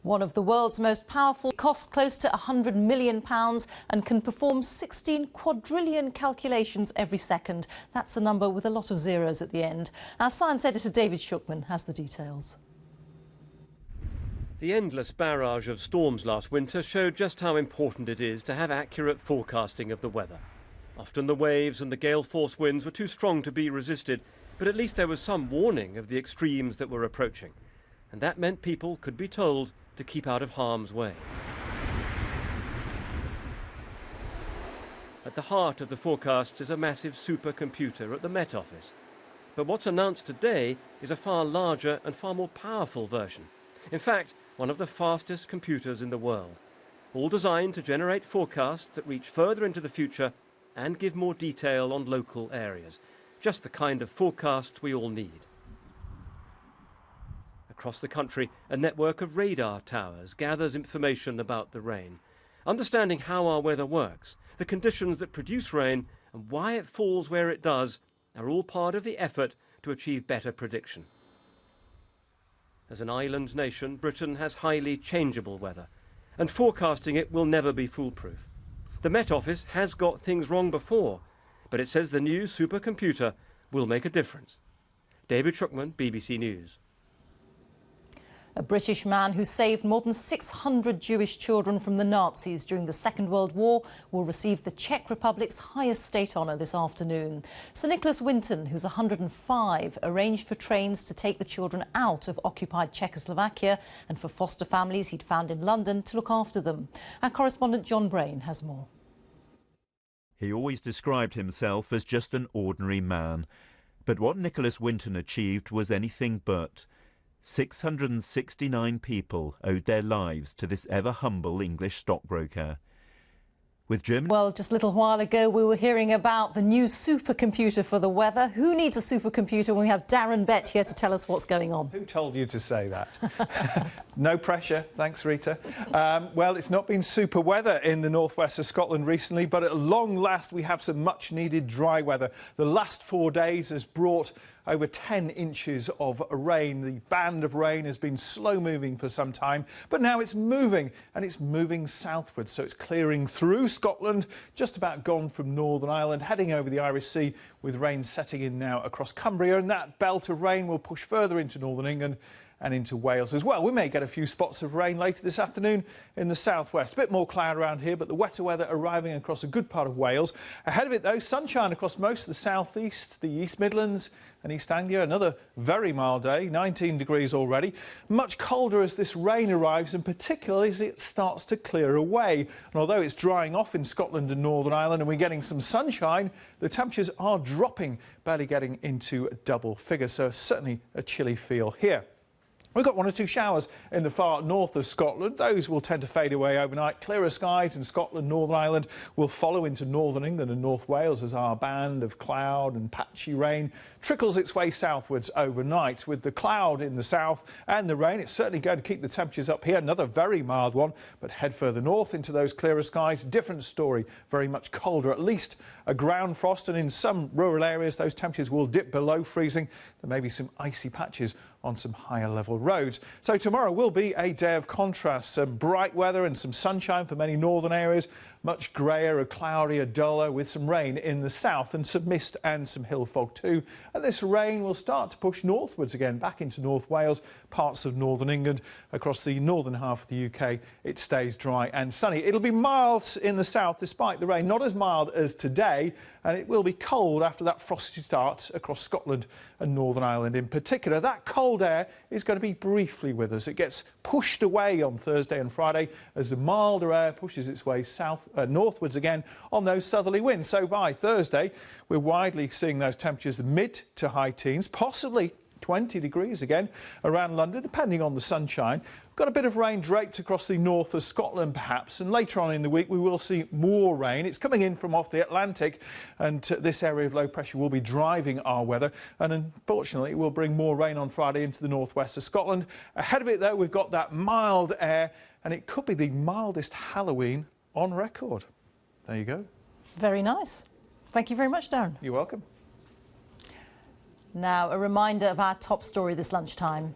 One of the world's most powerful, costs close to £100 million and can perform 16 quadrillion calculations every second. That's a number with a lot of zeros at the end. Our science editor David Shukman has the details. The endless barrage of storms last winter showed just how important it is to have accurate forecasting of the weather. Often the waves and the gale-force winds were too strong to be resisted, but at least there was some warning of the extremes that were approaching. And that meant people could be told to keep out of harm's way. At the heart of the forecast is a massive supercomputer at the Met Office. But what's announced today is a far larger and far more powerful version. In fact, one of the fastest computers in the world, all designed to generate forecasts that reach further into the future and give more detail on local areas. Just the kind of forecast we all need. Across the country, a network of radar towers gathers information about the rain. Understanding how our weather works, the conditions that produce rain, and why it falls where it does are all part of the effort to achieve better prediction. As an island nation, Britain has highly changeable weather, and forecasting it will never be foolproof. The Met Office has got things wrong before, but it says the new supercomputer will make a difference. David Shukman, BBC News. A British man who saved more than 600 Jewish children from the Nazis during the Second World War will receive the Czech Republic's highest state honour this afternoon. Sir Nicholas Winton, who's 105, arranged for trains to take the children out of occupied Czechoslovakia and for foster families he'd found in London to look after them. Our correspondent John Brain has more. He always described himself as just an ordinary man. But what Nicholas Winton achieved was anything but. 669 people owed their lives to this ever-humble English stockbroker. With Germany... Well, just a little while ago we were hearing about the new supercomputer for the weather. Who needs a supercomputer when we have Darren Bett here to tell us what's going on? Who told you to say that? No pressure, thanks Rita. Well, it's not been super weather in the northwest of Scotland recently, but at long last we have some much needed dry weather. The last 4 days has brought over 10 inches of rain. The band of rain has been slow moving for some time, but now it's moving, and it's moving southwards, so it's clearing through Scotland, just about gone from Northern Ireland, heading over the Irish Sea, with rain setting in now across Cumbria, and that belt of rain will push further into northern England and into Wales as well. We may get a few spots of rain later this afternoon in the southwest. A bit more cloud around here, but the wetter weather arriving across a good part of Wales. Ahead of it, though, sunshine across most of the southeast, the East Midlands and East Anglia. Another very mild day, 19 degrees already. Much colder as this rain arrives, and particularly as it starts to clear away. And although it's drying off in Scotland and Northern Ireland and we're getting some sunshine, the temperatures are dropping, barely getting into double figures. So certainly a chilly feel here. We've got 1 or 2 showers in the far north of Scotland. Those will tend to fade away overnight. Clearer skies in Scotland, Northern Ireland will follow into northern England and North Wales as our band of cloud and patchy rain trickles its way southwards overnight. With the cloud in the south and the rain, it's certainly going to keep the temperatures up here. Another very mild one, but head further north into those clearer skies. Different story, very much colder, at least a ground frost, and in some rural areas those temperatures will dip below freezing. There may be some icy patches on some higher level roads. So tomorrow will be a day of contrast. Some bright weather and some sunshine for many northern areas. Much greyer, cloudier, duller, with some rain in the south and some mist and some hill fog too. And this rain will start to push northwards again, back into North Wales, parts of northern England. Across the northern half of the UK, it stays dry and sunny. It'll be mild in the south despite the rain, not as mild as today, and it will be cold after that frosty start across Scotland and Northern Ireland in particular. That cold air is going to be briefly with us. It gets pushed away on Thursday and Friday as the milder air pushes its way northwards again on those southerly winds. So by Thursday, we're widely seeing those temperatures mid to high teens, possibly 20 degrees again around London, depending on the sunshine. We've got a bit of rain draped across the north of Scotland perhaps, and later on in the week we will see more rain. It's coming in from off the Atlantic, and this area of low pressure will be driving our weather, and unfortunately it will bring more rain on Friday into the northwest of Scotland. Ahead of it though, we've got that mild air, and it could be the mildest Halloween on record. There you go. Very nice. Thank you very much, Darren. You're welcome. Now, a reminder of our top story this lunchtime.